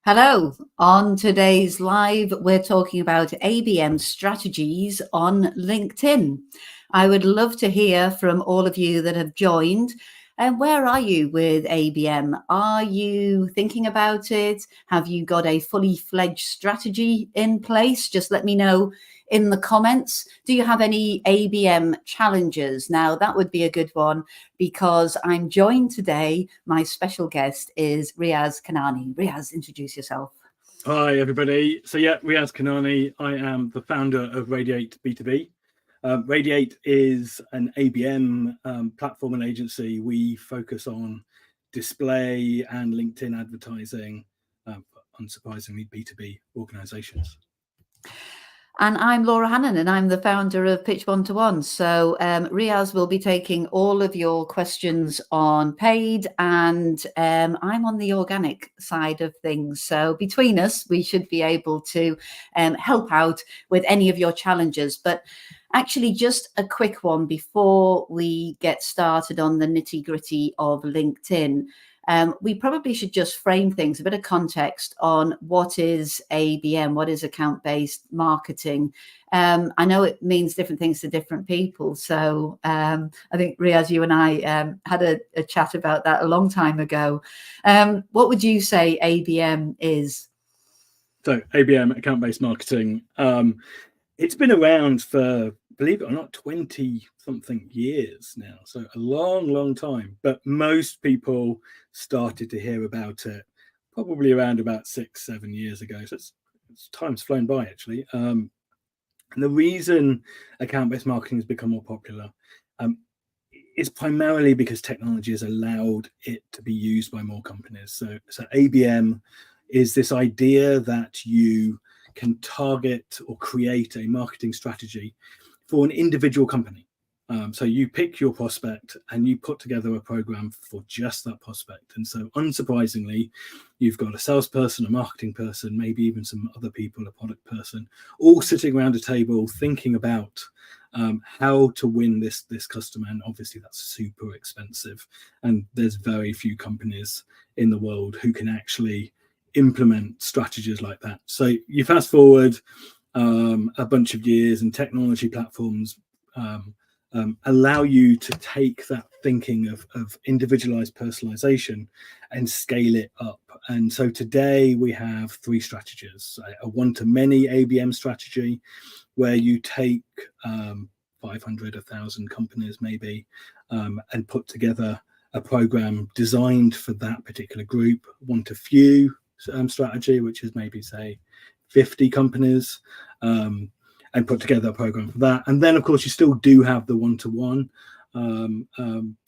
Hello. On today's live, we're talking about ABM strategies on LinkedIn. I would love to hear from all of you that have joined. And where are you with ABM? Are you thinking about it? Have you got a fully fledged strategy in place? Just let me know in the comments. Do you have any ABM challenges? Now, that would be a good one because I'm joined today. My special guest is Riaz Kanani. Riaz, introduce yourself. Hi, everybody. So Riaz Kanani. I am the founder of Radiate B2B. Radiate is an ABM platform and agency. We focus on display and LinkedIn advertising, unsurprisingly, B2B organizations. And I'm Laura Hannon, and I'm the founder of Pitch One to One. So Riaz will be taking all of your questions on paid, and I'm on the organic side of things. So between us, we should be able to help out with any of your challenges. But actually, just a quick one before we get started on the nitty-gritty of LinkedIn. We probably should just frame things, a bit of context on what is ABM, what is account-based marketing. I know it means different things to different people. So I think, Riaz, you and I had a chat about that a long time ago. What would you say ABM is? So ABM, account-based marketing, it's been around for, believe it or not, 20-something years now. So a long time. But most people started to hear about it probably around about 6-7 years ago. So it's time's flown by, actually. And the reason account-based marketing has become more popular is primarily because technology has allowed it to be used by more companies. So ABM is this idea that you can target or create a marketing strategy for an individual company. So you pick your prospect and you put together a program for just that prospect. And so unsurprisingly, you've got a salesperson, a marketing person, maybe even some other people, a product person, all sitting around a table thinking about how to win this customer. And obviously that's super expensive. And there's very few companies in the world who can actually implement strategies like that. So you fast forward a bunch of years, and technology platforms allow you to take that thinking of individualized personalization and scale it up. And so today we have 3 strategies: a one-to-many ABM strategy, where you take 500, 1,000 companies maybe, and put together a program designed for that particular group. One-to-few strategy, which is maybe, say, 50 companies, and put together a program for that. And then, of course, you still do have the one-to-one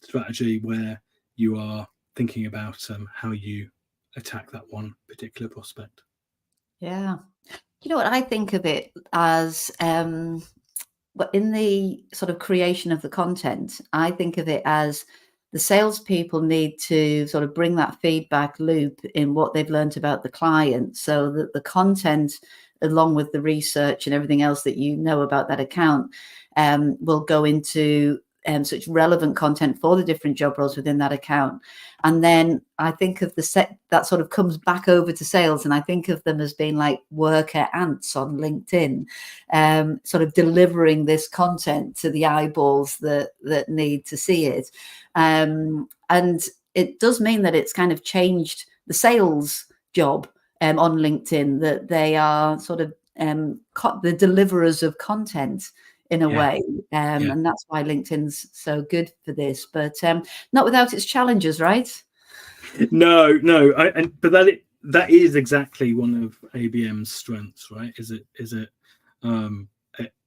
strategy, where you are thinking about how you attack that one particular prospect. Yeah. You know what, I think of it as, but in the sort of creation of the content, I think of it as the salespeople need to sort of bring that feedback loop in what they've learned about the client, so that the content, along with the research and everything else that you know about that account, will go into such relevant content for the different job roles within that account. And then I think of the set that sort of comes back over to sales, and I think of them as being like worker ants on LinkedIn, sort of delivering this content to the eyeballs that need to see it. And it does mean that it's kind of changed the sales job on LinkedIn, that they are sort of the deliverers of content in a way. And that's why LinkedIn's so good for this, but not without its challenges, right? No. But that is exactly one of ABM's strengths, right?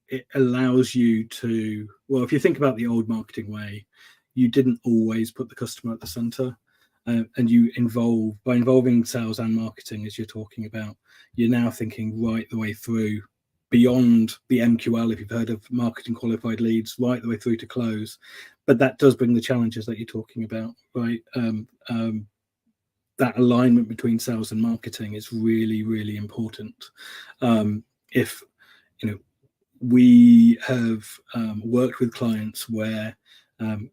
It allows you to, well, if you think about the old marketing way, you didn't always put the customer at the center. And you by involving sales and marketing, as you're talking about, you're now thinking right the way through, beyond the MQL, if you've heard of marketing qualified leads, right the way through to close. But that does bring the challenges that you're talking about, right? That alignment between sales and marketing is really, really important. If we have worked with clients where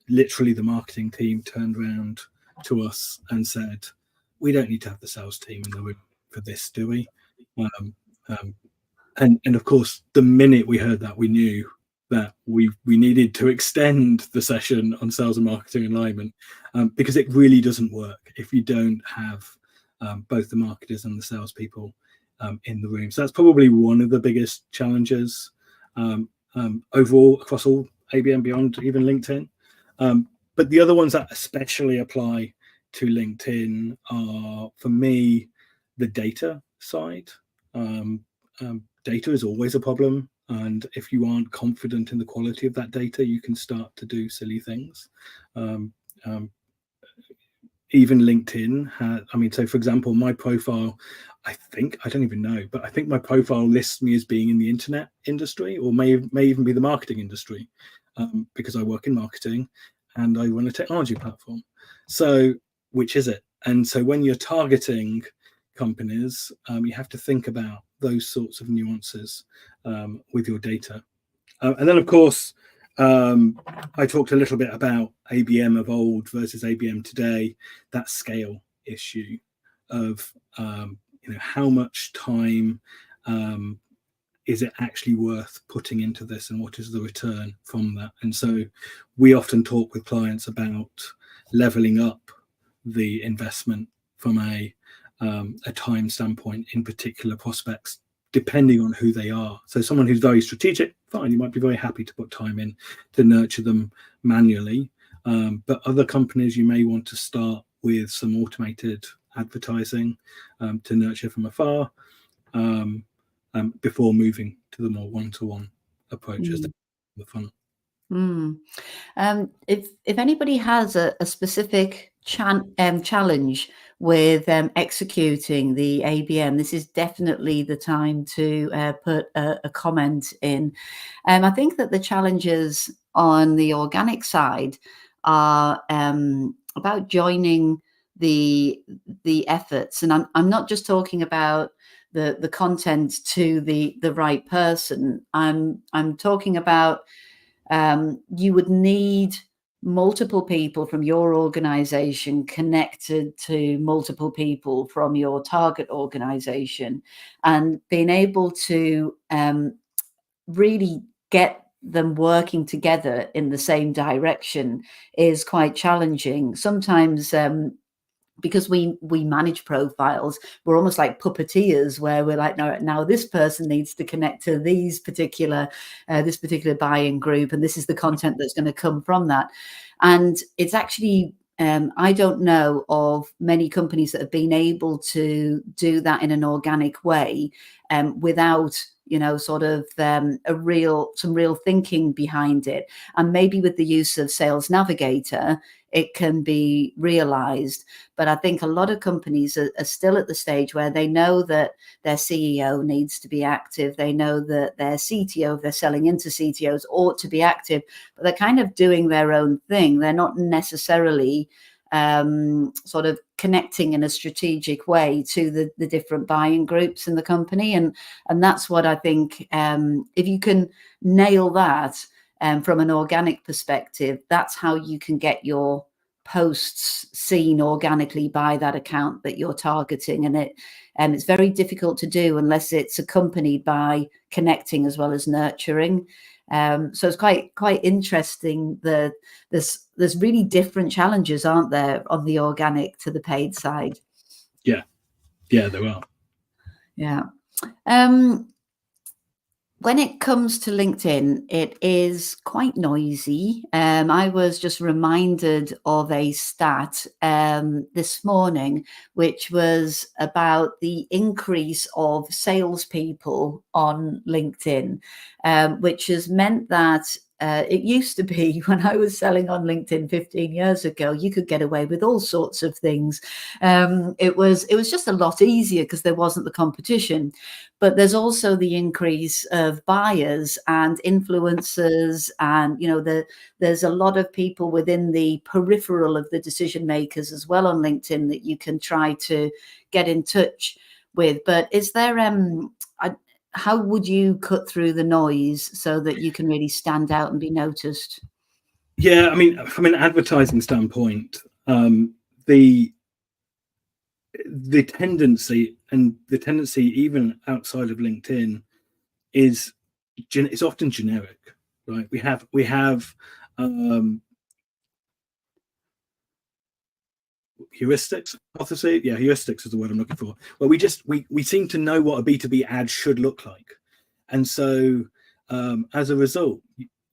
literally the marketing team turned around to us and said, we don't need to have the sales team in the room for this, do we? And of course, the minute we heard that, we knew that we needed to extend the session on sales and marketing alignment, because it really doesn't work if you don't have both the marketers and the salespeople in the room. So that's probably one of the biggest challenges overall across all ABM beyond even LinkedIn. But the other ones that especially apply to LinkedIn are, for me, the data side. Data is always a problem, and if you aren't confident in the quality of that data, you can start to do silly things. Even LinkedIn had, so for example, my profile, I don't even know, but I think my profile lists me as being in the internet industry, or may even be the marketing industry, because I work in marketing and I run a technology platform. So which is it? And so when you're targeting companies, you have to think about those sorts of nuances with your data. And then, of course, I talked a little bit about ABM of old versus ABM today, that scale issue of how much time is it actually worth putting into this, and what is the return from that? And so we often talk with clients about leveling up the investment from a time standpoint in particular prospects, depending on who they are. So someone who's very strategic, fine, you might be very happy to put time in to nurture them manually. But other companies, you may want to start with some automated advertising to nurture from afar, before moving to the more one-to-one approach as the funnel. If anybody has a specific challenge with executing the ABM, this is definitely the time to put a comment in. I think that the challenges on the organic side are about joining the efforts, and I'm not just talking about the content to the right person. I'm talking about you would need multiple people from your organization connected to multiple people from your target organization, and being able to really get them working together in the same direction is quite challenging. Sometimes because we manage profiles, we're almost like puppeteers, where we're like, no, now this person needs to connect to this particular buying group, and this is the content that's going to come from that. And it's actually I don't know of many companies that have been able to do that in an organic way, without sort of some real thinking behind it. And maybe with the use of Sales Navigator, it can be realized. But I think a lot of companies are still at the stage where they know that their CEO needs to be active. They know that their CTO, if they're selling into CTOs, ought to be active, but they're kind of doing their own thing. They're not necessarily sort of connecting in a strategic way to the different buying groups in the company. And that's what I think, if you can nail that from an organic perspective, that's how you can get your posts seen organically by that account that you're targeting. And it's very difficult to do unless it's accompanied by connecting as well as nurturing. So it's quite interesting that there's really different challenges, aren't there, on the organic to the paid side? Yeah, there are. Yeah. When it comes to LinkedIn, it is quite noisy. I was just reminded of a stat this morning, which was about the increase of salespeople on LinkedIn, which has meant that it used to be, when I was selling on LinkedIn 15 years ago, you could get away with all sorts of things. It was just a lot easier because there wasn't the competition. But there's also the increase of buyers and influencers, and there's a lot of people within the peripheral of the decision makers as well on LinkedIn that you can try to get in touch with. But is there how would you cut through the noise so that you can really stand out and be noticed? Yeah, from an advertising standpoint, the tendency, and the tendency, even outside of LinkedIn, is it's often generic, right? We have heuristics, hypothesis. Yeah, heuristics is the word I'm looking for. Well, we seem to know what a B2B ad should look like, and so as a result,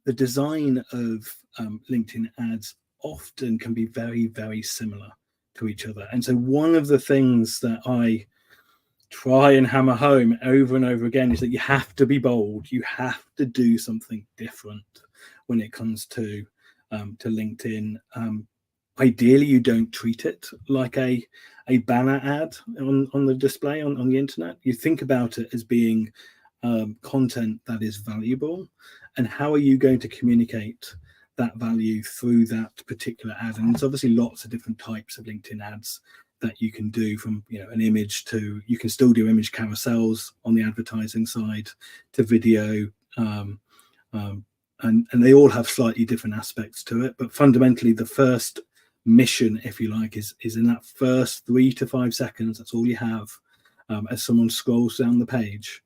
the design of LinkedIn ads often can be very, very similar to each other. And so one of the things that I try and hammer home over and over again is that you have to be bold. You have to do something different when it comes to LinkedIn. Ideally, you don't treat it like a banner ad on the display on the internet. You think about it as being content that is valuable, and how are you going to communicate that value through that particular ad? And there's obviously lots of different types of LinkedIn ads that you can do, from an image to, you can still do image carousels on the advertising side, to video, and they all have slightly different aspects to it. But fundamentally, the first mission, if you like, is in that first 3 to 5 seconds. That's all you have as someone scrolls down the page.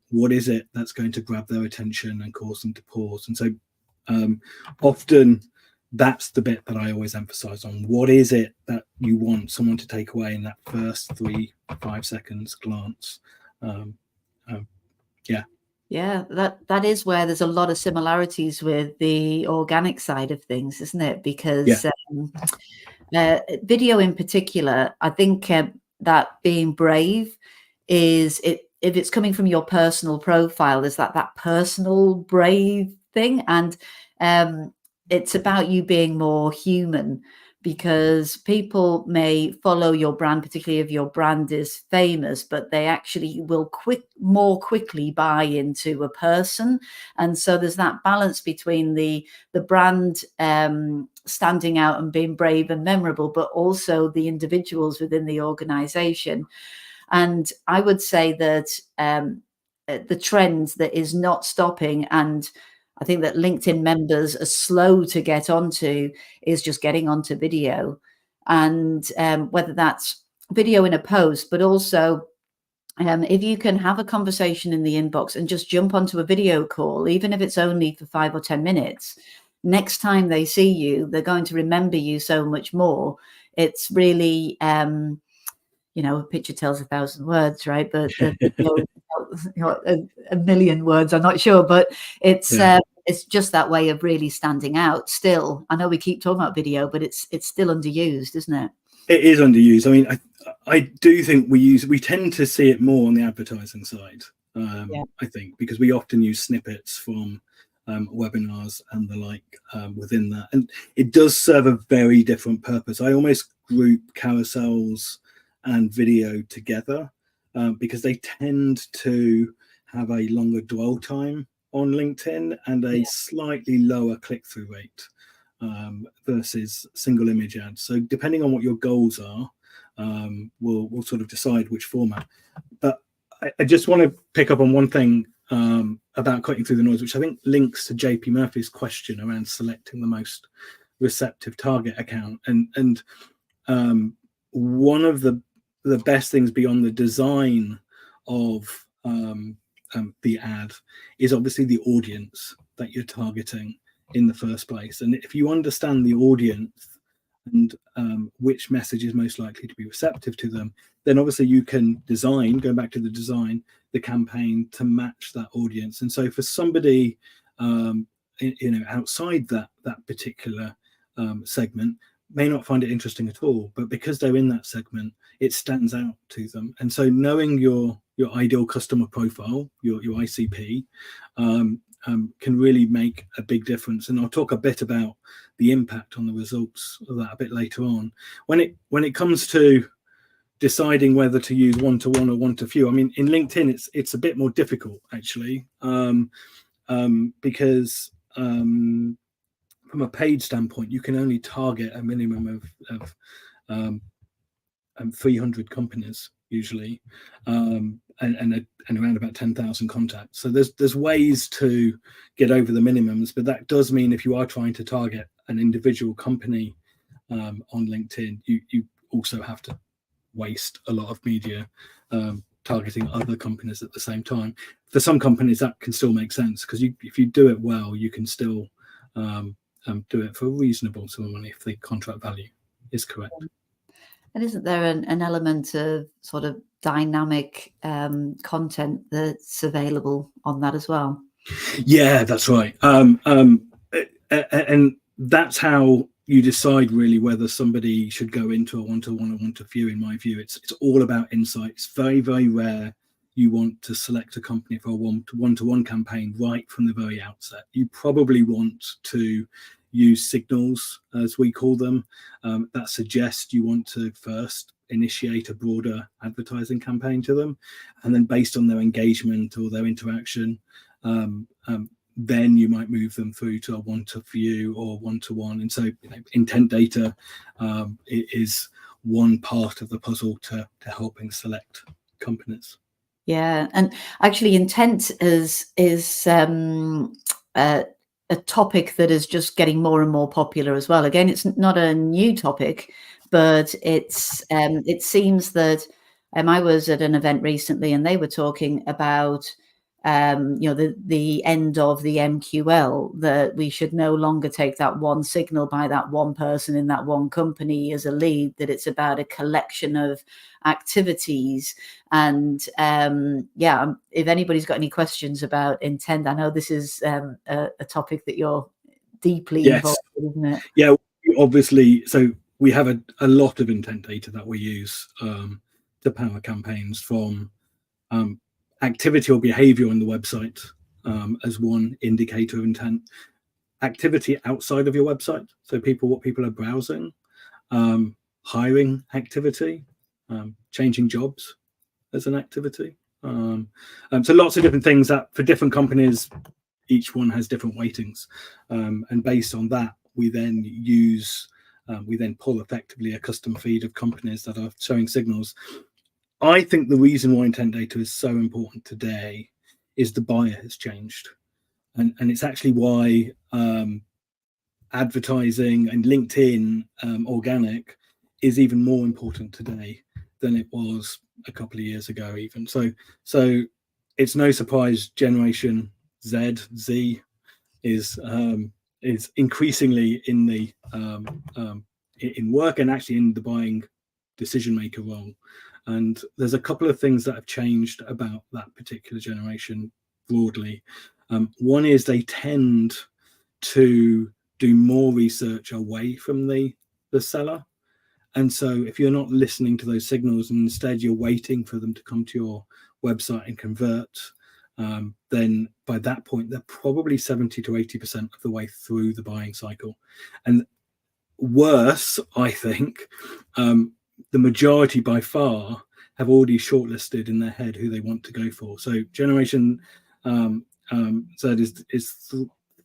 What is it that's going to grab their attention and cause them to pause? And so often that's the bit that I always emphasize on. What is it that you want someone to take away in that first 3 to 5 seconds glance? Yeah, that is where there's a lot of similarities with the organic side of things, isn't it? Because video in particular, I think that being brave is it. If it's coming from your personal profile, there's that personal brave thing, and it's about you being more human, because people may follow your brand, particularly if your brand is famous, but they actually will more quickly buy into a person. And so there's that balance between the brand standing out and being brave and memorable, but also the individuals within the organization. And I would say that the trend that is not stopping, and I think that LinkedIn members are slow to get onto, is just getting onto video. And whether that's video in a post, but also if you can have a conversation in the inbox and just jump onto a video call, even if it's only for 5 or 10 minutes, next time they see you, they're going to remember you so much more. It's really, a picture tells 1,000 words, right? But the video, a million words, I'm not sure, but it's just that way of really standing out. Still, I know we keep talking about video, but it's still underused, isn't it? It is underused. I mean, I do think we tend to see it more on the advertising side. I think because we often use snippets from webinars and the like within that, and it does serve a very different purpose. I almost group carousels and video together because they tend to have a longer dwell time on LinkedIn and a slightly lower click-through rate versus single image ads. So depending on what your goals are, we'll sort of decide which format. But I just want to pick up on one thing about cutting through the noise, which I think links to JP Murphy's question around selecting the most receptive target account. And one of the best things beyond the design of the ad is obviously the audience that you're targeting in the first place. And if you understand the audience and which message is most likely to be receptive to them, then obviously you can design, going back to the design, the campaign to match that audience. And so for somebody outside that particular segment may not find it interesting at all, but because they're in that segment, it stands out to them. And so knowing your ideal customer profile, your ICP, can really make a big difference. And I'll talk a bit about the impact on the results of that a bit later on. When it comes to deciding whether to use one-to-one or one-to-few, I mean, in LinkedIn, it's a bit more difficult actually, because from a paid standpoint, you can only target a minimum of 300 companies usually, and around about 10,000 contacts. So there's ways to get over the minimums, but that does mean if you are trying to target an individual company on LinkedIn, you also have to waste a lot of media targeting other companies at the same time. For some companies, that can still make sense, because if you do it well, you can still do it for a reasonable sum of money if the contract value is correct. And isn't there an element of sort of dynamic content that's available on that as well? Yeah, that's right. And that's how you decide really whether somebody should go into a one-to-one or one-to-few. In my view, it's all about insight. It's very, very rare you want to select a company for a one-to-one campaign right from the very outset. You probably want to use signals, as we call them, that suggest you want to first initiate a broader advertising campaign to them, and then based on their engagement or their interaction, then you might move them through to a one-to-few or one-to-one. And so intent data is one part of the puzzle to helping select companies. Yeah, and actually intent is a topic that is just getting more and more popular as well. Again, it's not a new topic, but it seems that I was at an event recently and they were talking about the end of the MQL, that we should no longer take that one signal by that one person in that one company as a lead, that it's about a collection of activities. And if anybody's got any questions about intent, I know this is a topic that you're deeply involved in, isn't it? Yeah, obviously. So we have a lot of intent data that we use to power campaigns, from activity or behavior on the website as one indicator of intent, activity outside of your website, so what people are browsing, hiring activity, changing jobs as an activity. So lots of different things that for different companies, each one has different weightings, and based on that, we then pull effectively a custom feed of companies that are showing signals. I think the reason why intent data is so important today is the buyer has changed, and it's actually why advertising and LinkedIn organic is even more important today than it was a couple of years ago even. So it's no surprise Generation Z is increasingly in the in work and actually in the buying decision maker role. And there's a couple of things that have changed about that particular generation broadly. One is they tend to do more research away from the seller. And so if you're not listening to those signals and instead you're waiting for them to come to your website and convert, then by that point, they're probably 70 to 80% of the way through the buying cycle. And worse, I think, the majority by far have already shortlisted in their head who they want to go for. So Generation Z is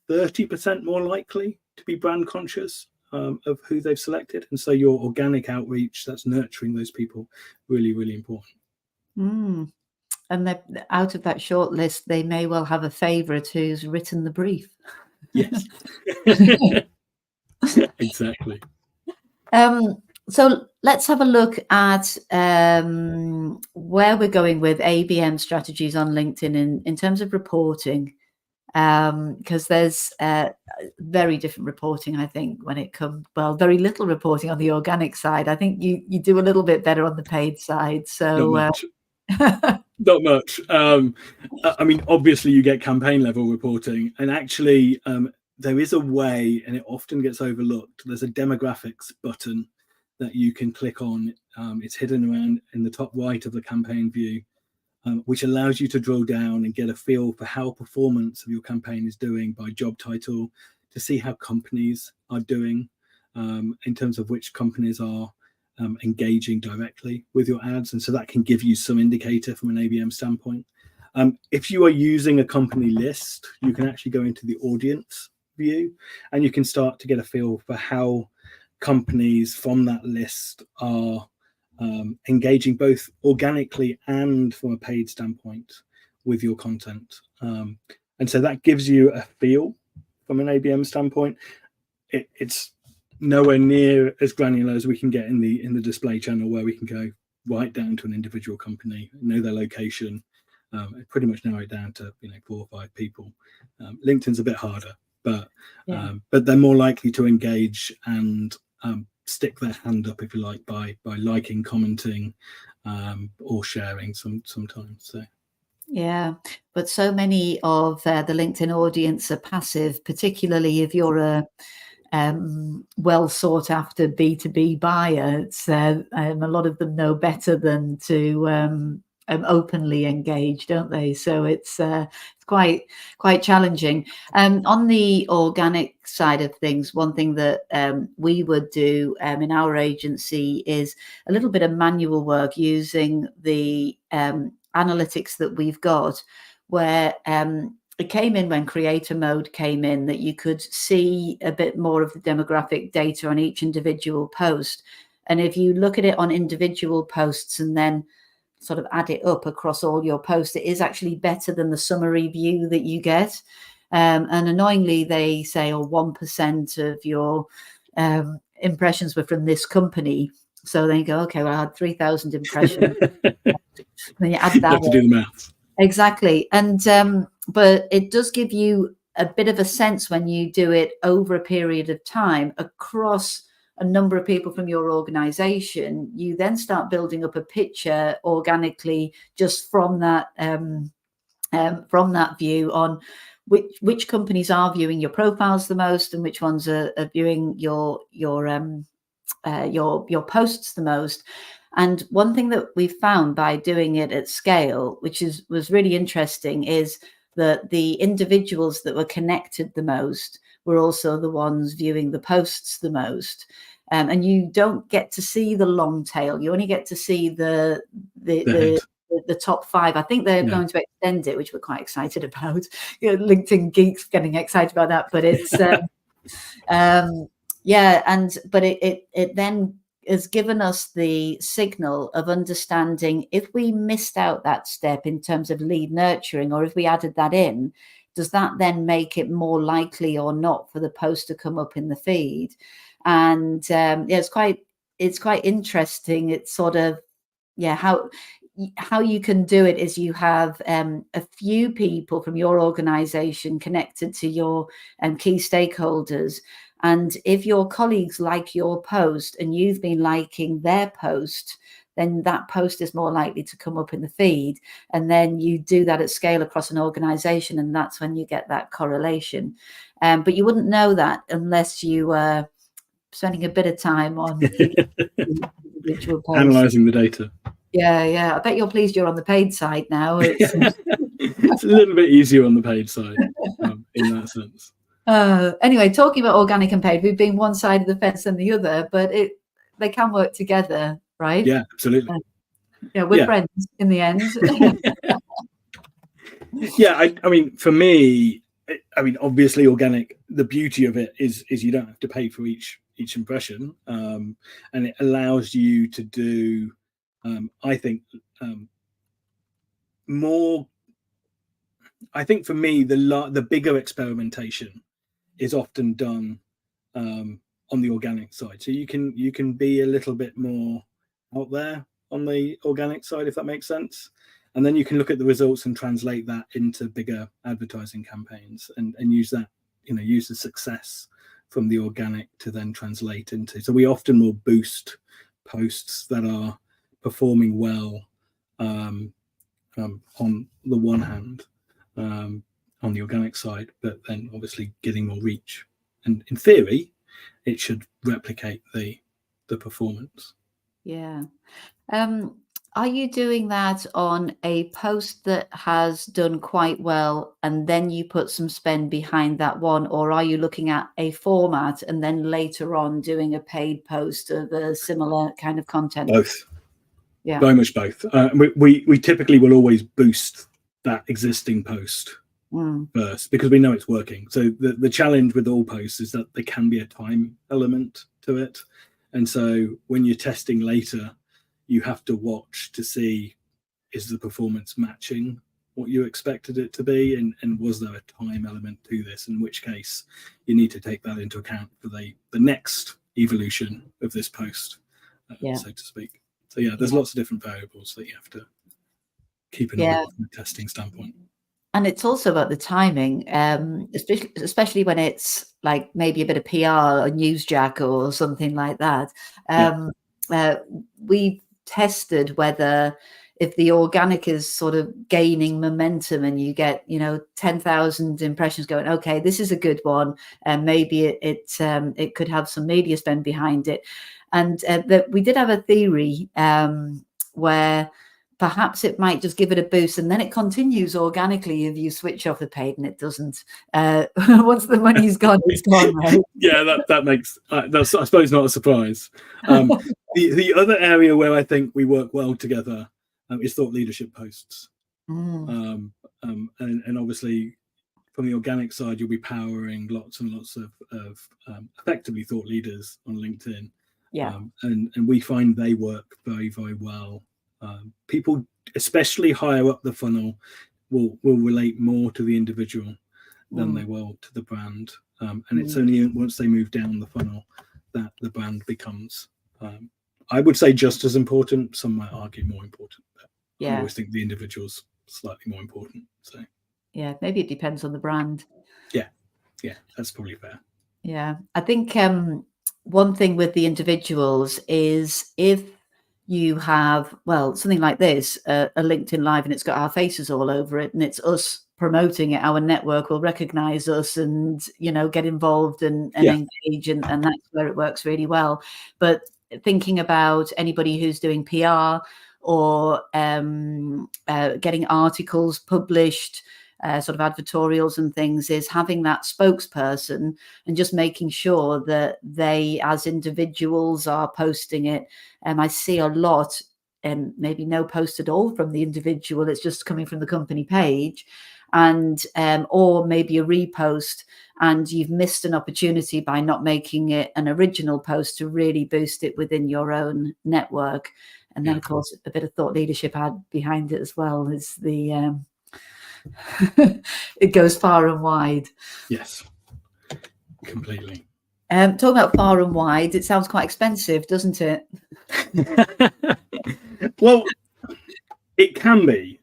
30% more likely to be brand conscious of who they've selected. And so your organic outreach, that's nurturing those people, really, really important. And out of that short list, they may well have a favourite who's written the brief. Yes. Exactly. So let's have a look at where we're going with ABM strategies on LinkedIn in terms of reporting, because there's very different reporting, I think, when it comes, very little reporting on the organic side. I think you do a little bit better on the paid side. So not much. I mean, obviously you get campaign level reporting, and actually there is a way, and it often gets overlooked. There's a demographics button that you can click on. It's hidden around in the top right of the campaign view, which allows you to drill down and get a feel for how performance of your campaign is doing by job title, to see how companies are doing in terms of which companies are engaging directly with your ads. And so that can give you some indicator from an ABM standpoint. If you are using a company list, you can actually go into the audience view and you can start to get a feel for how companies from that list are engaging both organically and from a paid standpoint with your content. And so that gives you a feel from an ABM standpoint. It's nowhere near as granular as we can get in the display channel, where we can go right down to an individual company, know their location, pretty much narrow it down to 4 or 5 people. LinkedIn's a bit harder, but they're more likely to engage and stick their hand up, if you like, by liking, commenting, or sharing sometimes. So. Yeah, but so many of the LinkedIn audience are passive, particularly if you're a well sought after B2B buyer. It's a lot of them know better than to openly engage, don't they? So it's quite challenging. On the organic side of things, one thing that we would do in our agency is a little bit of manual work using the analytics that we've got, where it came in when creator mode came in, that you could see a bit more of the demographic data on each individual post. And if you look at it on individual posts and then sort of add it up across all your posts, it is actually better than the summary view that you get. And annoyingly, they say, 1% of your impressions were from this company. So then you go, okay, well, I had 3,000 impressions. Then you add that. You have to do the maths. Exactly. And but it does give you a bit of a sense when you do it over a period of time across a number of people from your organization. You then start building up a picture organically just from that view on which companies are viewing your profiles the most and which ones are viewing your posts the most. And one thing that we found by doing it at scale, which was really interesting, is that the individuals that were connected the most were also the ones viewing the posts the most. And you don't get to see the long tail. You only get to see the top 5. I think they're going to extend it, which we're quite excited about. LinkedIn geeks getting excited about that, but it's but it then has given us the signal of understanding if we missed out that step in terms of lead nurturing, or if we added that in, does that then make it more likely or not for the post to come up in the feed? And it's quite interesting. It's sort of how you can do it is you have a few people from your organization connected to your key stakeholders. And if your colleagues like your post and you've been liking their post, then that post is more likely to come up in the feed. And then you do that at scale across an organization, and that's when you get that correlation. But you wouldn't know that unless you were spending a bit of time on individual posts. Analyzing the data. Yeah. I bet you're pleased you're on the paid side now. It's a little bit easier on the paid side in that sense. Anyway, talking about organic and paid, we've been one side of the fence than the other, but they can work together, right? Yeah, absolutely. We're friends in the end. I mean, for me, obviously organic, the beauty of it is you don't have to pay for each impression, and it allows you to do I think more. I think for me, the bigger experimentation is often done on the organic side. So you can be a little bit more out there on the organic side, if that makes sense. And then you can look at the results and translate that into bigger advertising campaigns and use that, use the success from the organic to then translate into. So we often will boost posts that are performing well on the one hand, on the organic side, but then obviously getting more reach. And in theory, it should replicate the performance. Yeah. Are you doing that on a post that has done quite well and then you put some spend behind that one, or are you looking at a format and then later on doing a paid post of a similar kind of content? Both. Yeah. Very much both. We typically will always boost that existing post first because we know it's working. So the challenge with all posts is that there can be a time element to it. And so when you're testing later, you have to watch to see, is the performance matching what you expected it to be? And was there a time element to this? In which case you need to take that into account for the next evolution of this post, so to speak. So yeah, there's lots of different variables that you have to keep in mind from a testing standpoint. And it's also about the timing, especially when it's like maybe a bit of PR or newsjack or something like that. We tested whether if the organic is sort of gaining momentum and you get 10,000 impressions going, okay, this is a good one, and maybe it could have some media spend behind it. And that we did have a theory where perhaps it might just give it a boost, and then it continues organically if you switch off the paid, and it doesn't. Once the money's gone, it's gone, right? Yeah, that makes that's, I suppose, not a surprise. The other area where I think we work well together is thought leadership posts. And obviously, from the organic side, you'll be powering lots and lots of effectively thought leaders on LinkedIn. And we find they work very, very well. People, especially higher up the funnel, will relate more to the individual than they will to the brand. And it's only once they move down the funnel that the brand becomes, I would say, just as important. Some might argue more important. But I always think the individual's slightly more important. So yeah, maybe it depends on the brand. Yeah, that's probably fair. Yeah, I think one thing with the individuals is if you have, well, something like this, a LinkedIn Live, and it's got our faces all over it, and it's us promoting it, our network will recognize us and, get involved and engage, and that's where it works really well. But thinking about anybody who's doing PR or getting articles published, sort of advertorials and things, is having that spokesperson and just making sure that they as individuals are posting it. I see a lot, and maybe no post at all from the individual, it's just coming from the company page, and or maybe a repost, and you've missed an opportunity by not making it an original post to really boost it within your own network. And then of course a bit of thought leadership ad behind it as well is the it goes far and wide. Yes, completely. Talking about far and wide, it sounds quite expensive, doesn't it? Well, it can be,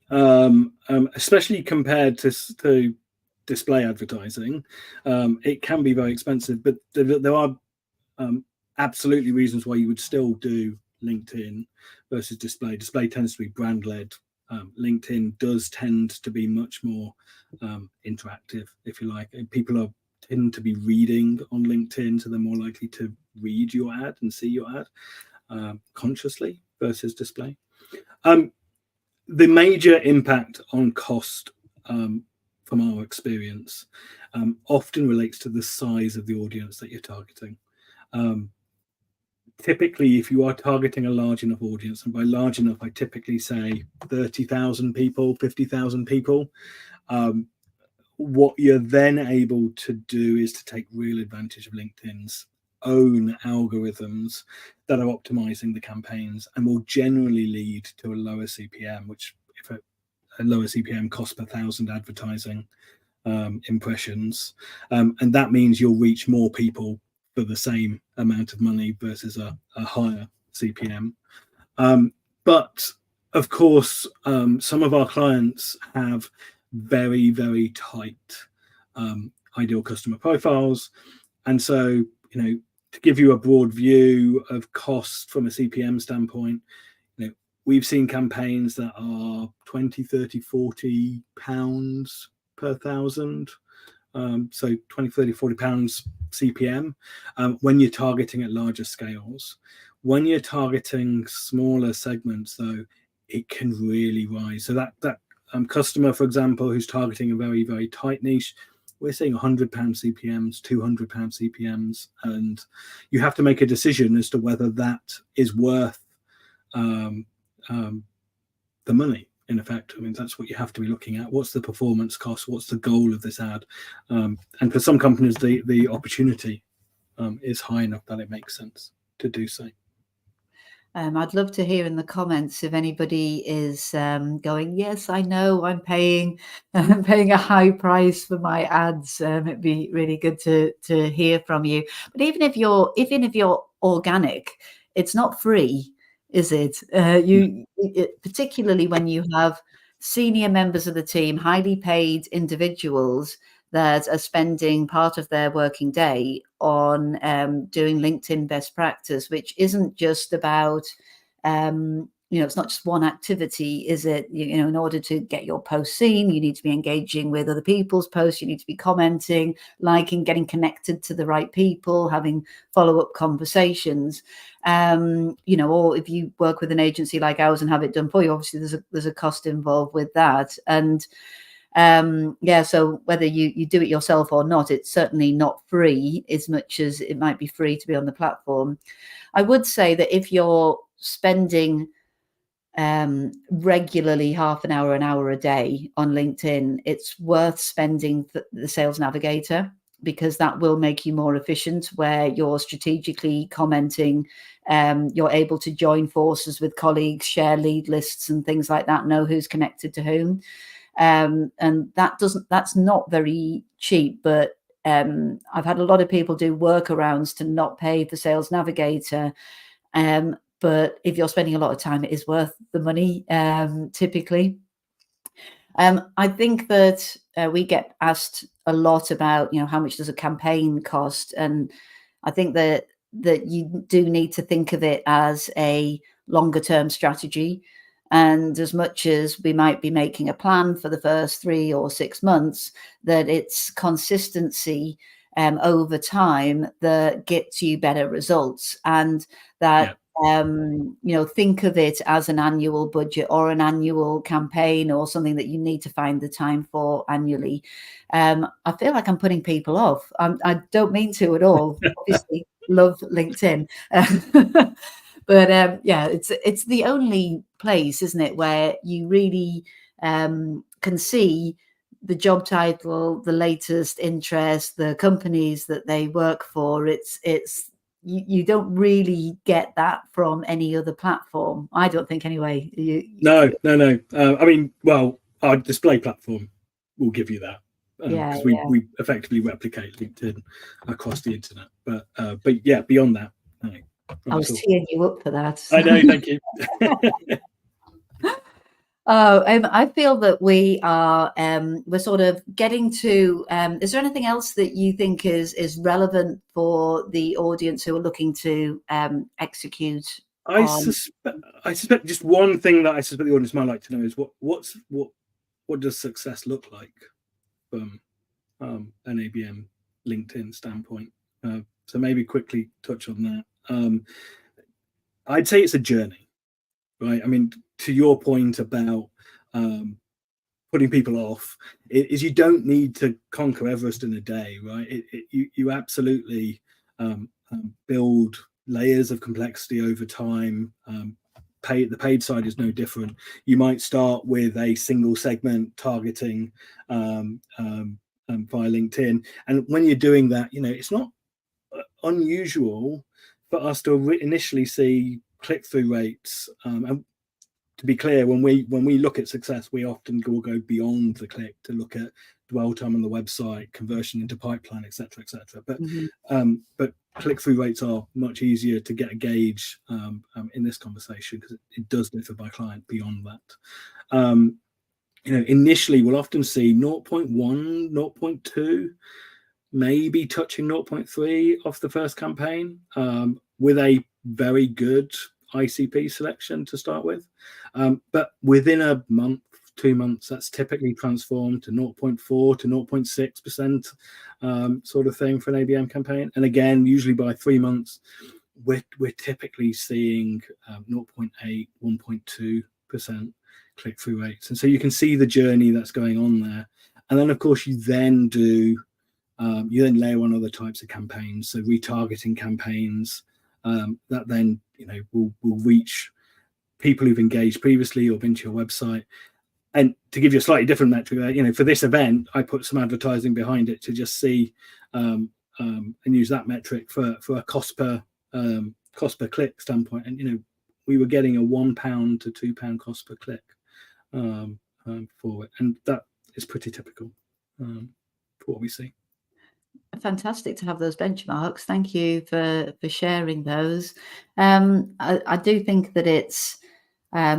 especially compared to display advertising. It can be very expensive, but there are absolutely reasons why you would still do LinkedIn versus display. Display tends to be brand led. LinkedIn does tend to be much more interactive, if you like. People tend to be reading on LinkedIn, so they're more likely to read your ad and see your ad consciously versus display. The major impact on cost, from our experience, often relates to the size of the audience that you're targeting. Typically, if you are targeting a large enough audience, and by large enough, I typically say 30,000 people, 50,000 people, what you're then able to do is to take real advantage of LinkedIn's own algorithms that are optimizing the campaigns and will generally lead to a lower CPM, which if a lower CPM cost per 1,000 advertising impressions, and that means you'll reach more people for the same amount of money versus a higher CPM. But of course, some of our clients have very, very tight ideal customer profiles. And so, to give you a broad view of cost from a CPM standpoint, we've seen campaigns that are 20, 30, 40 pounds per 1,000. So 20, 30, 40 pounds CPM when you're targeting at larger scales. When you're targeting smaller segments, though, it can really rise. So that customer, for example, who's targeting a very, very tight niche, we're seeing £100 CPMs, £200 CPMs, and you have to make a decision as to whether that is worth the money. In effect, I mean, that's what you have to be looking at. What's the performance cost? What's the goal of this ad? And for some companies, the opportunity is high enough that it makes sense to do so. I'd love to hear in the comments if anybody is going, yes, I know I'm paying a high price for my ads. It'd be really good to hear from you. But even if you're organic, it's not free. is it? Particularly when you have senior members of the team, highly paid individuals that are spending part of their working day on doing LinkedIn best practice, which isn't just about it's not just one activity, is it? In order to get your post seen, you need to be engaging with other people's posts, you need to be commenting, liking, getting connected to the right people, having follow-up conversations. Or if you work with an agency like ours and have it done for you, obviously there's a cost involved with that. And so whether you do it yourself or not, it's certainly not free as much as it might be free to be on the platform. I would say that if you're spending regularly half an hour a day on LinkedIn, it's worth spending the Sales Navigator, because that will make you more efficient, where you're strategically commenting. You're able to join forces with colleagues, share lead lists and things like that, know who's connected to whom. And that's not very cheap, but I've had a lot of people do workarounds to not pay for Sales Navigator. But if you're spending a lot of time, it is worth the money, typically. I think that we get asked a lot about, how much does a campaign cost? And I think that you do need to think of it as a longer term strategy. And as much as we might be making a plan for the first 3 or 6 months, that it's consistency over time that gets you better results. And that think of it as an annual budget or an annual campaign, or something that you need to find the time for annually. I feel like I'm putting people off. I don't mean to at all. Obviously, love LinkedIn. But it's the only place, isn't it, where you really can see the job title, the latest interest, the companies that they work for. It's you don't really get that from any other platform. I don't think, anyway. No. I mean, well, our display platform will give you that, because we effectively replicate LinkedIn across the internet. But yeah, beyond that, no. I was teeing you up for that. I know, thank you. I feel that we are we're sort of getting to. Is there anything else that you think is relevant for the audience who are looking to execute? I suspect just one thing that I suspect the audience might like to know is what does success look like from an ABM LinkedIn standpoint. So maybe quickly touch on that. I'd say it's a journey, right? I mean, to your point about putting people off, is you don't need to conquer Everest in a day, right? You absolutely build layers of complexity over time. The paid side is no different. You might start with a single segment targeting via LinkedIn, and when you're doing that, it's not unusual for us to initially see click-through rates. And to be clear, when we look at success, we often will go beyond the click to look at dwell time on the website, conversion into pipeline, etc., etc. But click-through rates are much easier to get a gauge in this conversation, because it does differ by client beyond that. Initially we'll often see 0.1, 0.2, maybe touching 0.3 off the first campaign, with a very good ICP selection to start with. But within a month, 2 months, that's typically transformed to 0.4 to 0.6% sort of thing for an ABM campaign. And again, usually by 3 months, we're typically seeing 0.8, 1.2% click-through rates. And so you can see the journey that's going on there. And then, of course, you then layer on other types of campaigns, so retargeting campaigns that then will reach people who've engaged previously or been to your website. And to give you a slightly different metric, for this event, I put some advertising behind it to just see and use that metric for a cost per click standpoint. And we were getting a £1 to £2 cost per click for it, and that is pretty typical for what we see. Fantastic to have those benchmarks. Thank you for sharing those. I do think that it's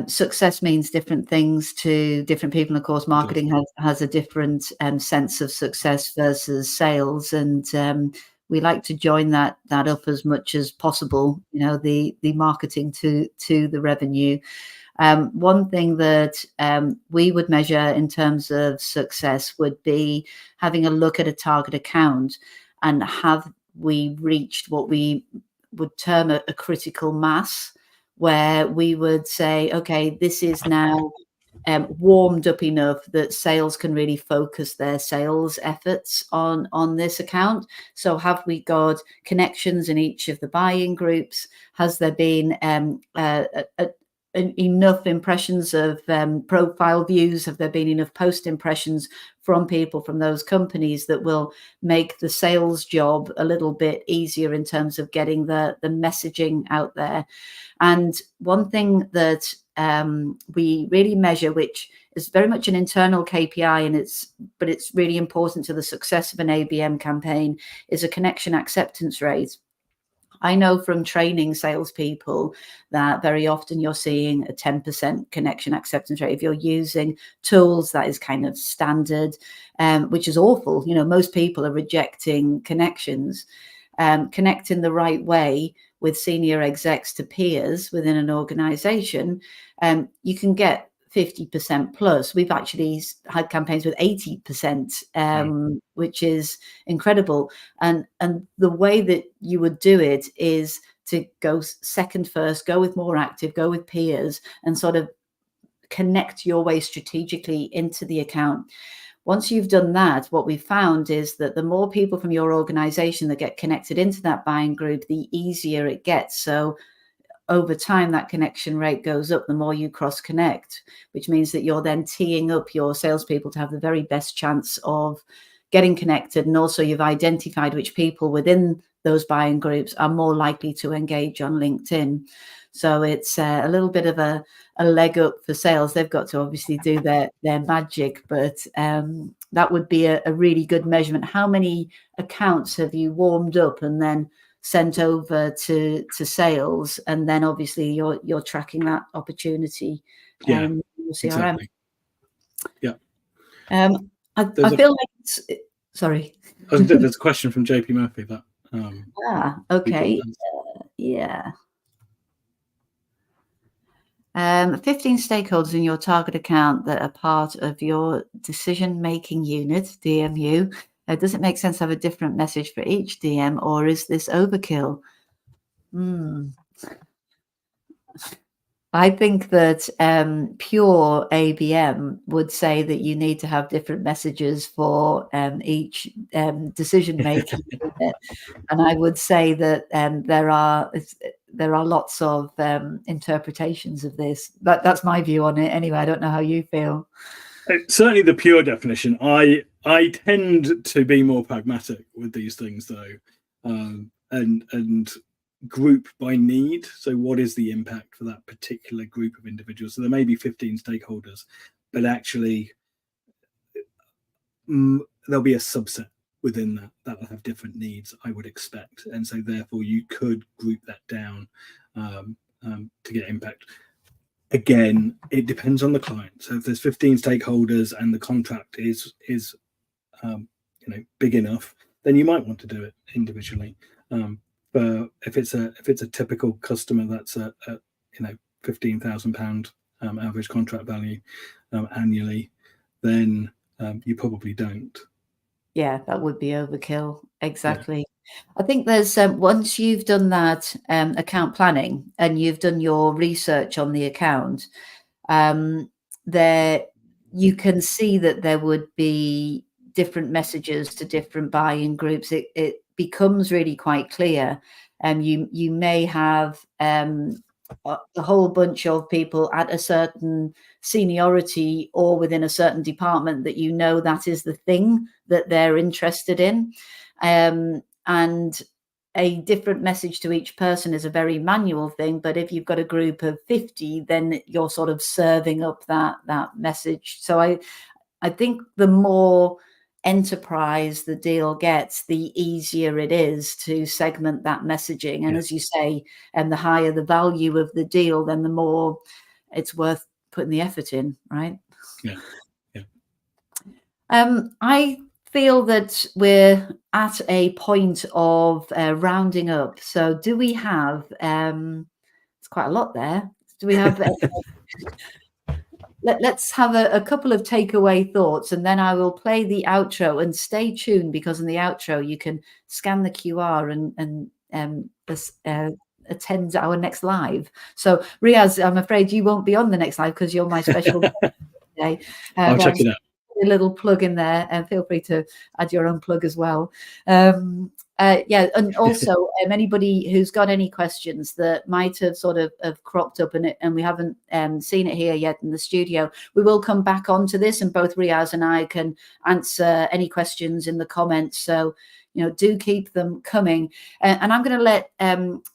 success means different things to different people. Of course, marketing has a different sense of success versus sales, and we like to join that up as much as possible. You know, the marketing to the revenue. One thing that we would measure in terms of success would be having a look at a target account and have we reached what we would term a critical mass, where we would say, okay, this is now warmed up enough that sales can really focus their sales efforts on this account. So have we got connections in each of the buying groups? Has there been enough impressions of profile views? Have there been enough post impressions from people from those companies that will make the sales job a little bit easier in terms of getting the messaging out there? And one thing that we really measure, which is very much an internal KPI, and it's really important to the success of an ABM campaign, is a connection acceptance rate. I know from training salespeople that very often you're seeing a 10% connection acceptance rate. If you're using tools, that is kind of standard, which is awful. You know, most people are rejecting connections. Connecting the right way with senior execs to peers within an organization, you can get 50% plus. We've actually had campaigns with 80%, which is incredible. And the way that you would do it is to go second first, go with more active, go with peers, and sort of connect your way strategically into the account. Once you've done that, what we've found is that the more people from your organization that get connected into that buying group, the easier it gets. So over time, that connection rate goes up the more you cross connect, which means that you're then teeing up your salespeople to have the very best chance of getting connected. And also you've identified which people within those buying groups are more likely to engage on LinkedIn. So it's a little bit of a leg up for sales. They've got to obviously do their magic, but that would be a really good measurement. How many accounts have you warmed up and then sent over to sales, and then obviously you're tracking that opportunity. CRM. Exactly. Yeah. I feel like it's, sorry. There's a question from JP Murphy that. Okay. Yeah. 15 stakeholders in your target account that are part of your decision-making unit, DMU. Does it make sense to have a different message for each DM, or is this overkill? I think that pure ABM would say that you need to have different messages for each decision-making unit. And I would say that there are lots of interpretations of this. That's my view on it. Anyway, I don't know how you feel. Certainly the pure definition. I tend to be more pragmatic with these things, though, and group by need. So what is the impact for that particular group of individuals? So there may be 15 stakeholders, but actually there'll be a subset within that will have different needs, I would expect. And so therefore you could group that down to get impact. Again, it depends on the client. So if there's 15 stakeholders and the contract is big enough, then you might want to do it individually. But if it's a typical customer that's a £15,000 average contract value annually, then you probably don't. Yeah, that would be overkill. Exactly. Yeah. I think there's once you've done that account planning and you've done your research on the account, there you can see that there would be different messages to different buying groups. It becomes really quite clear. You may have a whole bunch of people at a certain seniority or within a certain department that you know that is the thing that they're interested in. And a different message to each person is a very manual thing. But if you've got a group of 50, then you're sort of serving up that message. So I think the more enterprise the deal gets, the easier it is to segment that messaging. And as you say, and the higher the value of the deal, then the more it's worth putting the effort in, right? Yeah. I feel that we're at a point of rounding up. So do we have, it's quite a lot there. Do we have, let's have a couple of takeaway thoughts, and then I will play the outro, and stay tuned, because in the outro you can scan the QR and attend our next live. So Riaz, I'm afraid you won't be on the next live because you're my special guest today. I'll check it out. A little plug in there, and feel free to add your own plug as well. And also anybody who's got any questions that might have sort of cropped up in it and we haven't seen it here yet in the studio, we will come back onto this, and both Riaz and I can answer any questions in the comments. So do keep them coming. And I'm going to let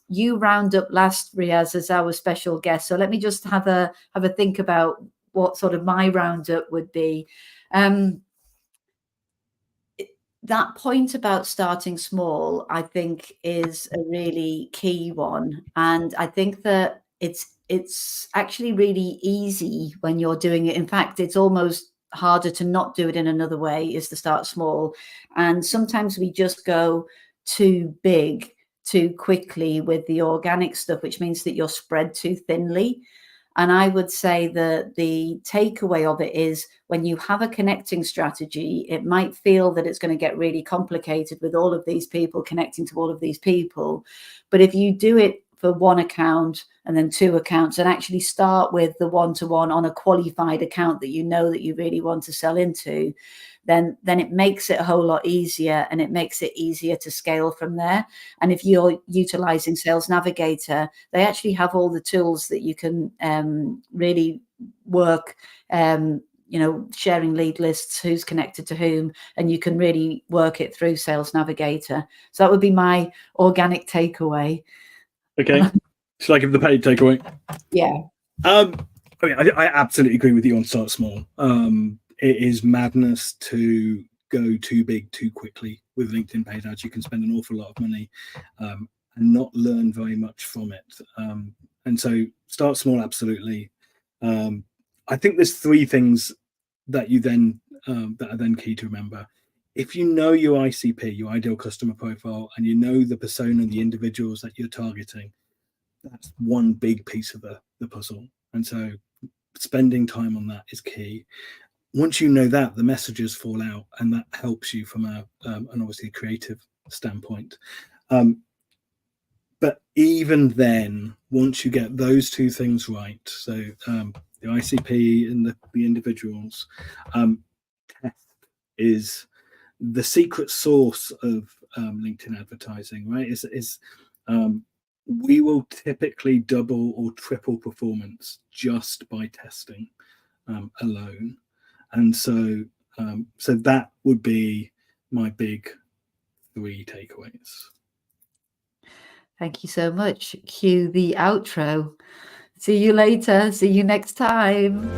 you round up last, Riaz, as our special guest. So let me just have a think about what sort of my roundup would be. That point about starting small, I think, is a really key one. And I think that it's actually really easy when you're doing it. In fact, it's almost harder to not do it in another way, is to start small. And sometimes we just go too big too quickly with the organic stuff, which means that you're spread too thinly. And I would say that the takeaway of it is, when you have a connecting strategy, it might feel that it's going to get really complicated with all of these people connecting to all of these people. But if you do it for one account and then two accounts, and actually start with the one-to-one on a qualified account that that you really want to sell into, then it makes it a whole lot easier, and it makes it easier to scale from there. And if you're utilizing Sales Navigator, they actually have all the tools that you can really work, sharing lead lists, who's connected to whom, and you can really work it through Sales Navigator. So that would be my organic takeaway. Okay. Shall I give the paid takeaway? Yeah. I absolutely agree with you on start small. It is madness to go too big too quickly with LinkedIn paid ads. You can spend an awful lot of money and not learn very much from it. And so start small, absolutely. I think there's three things that you then that are then key to remember. If you know your ICP, your ideal customer profile, and you know the persona, the individuals that you're targeting, that's one big piece of the puzzle. And so spending time on that is key. Once you know that, the messages fall out, and that helps you from an obviously creative standpoint. But even then, once you get those two things right, so the ICP and the individuals, test is the secret sauce of LinkedIn advertising, right? We will typically double or triple performance just by testing alone. And so that would be my big three takeaways. Thank you so much. Cue the outro. See you later. See you next time.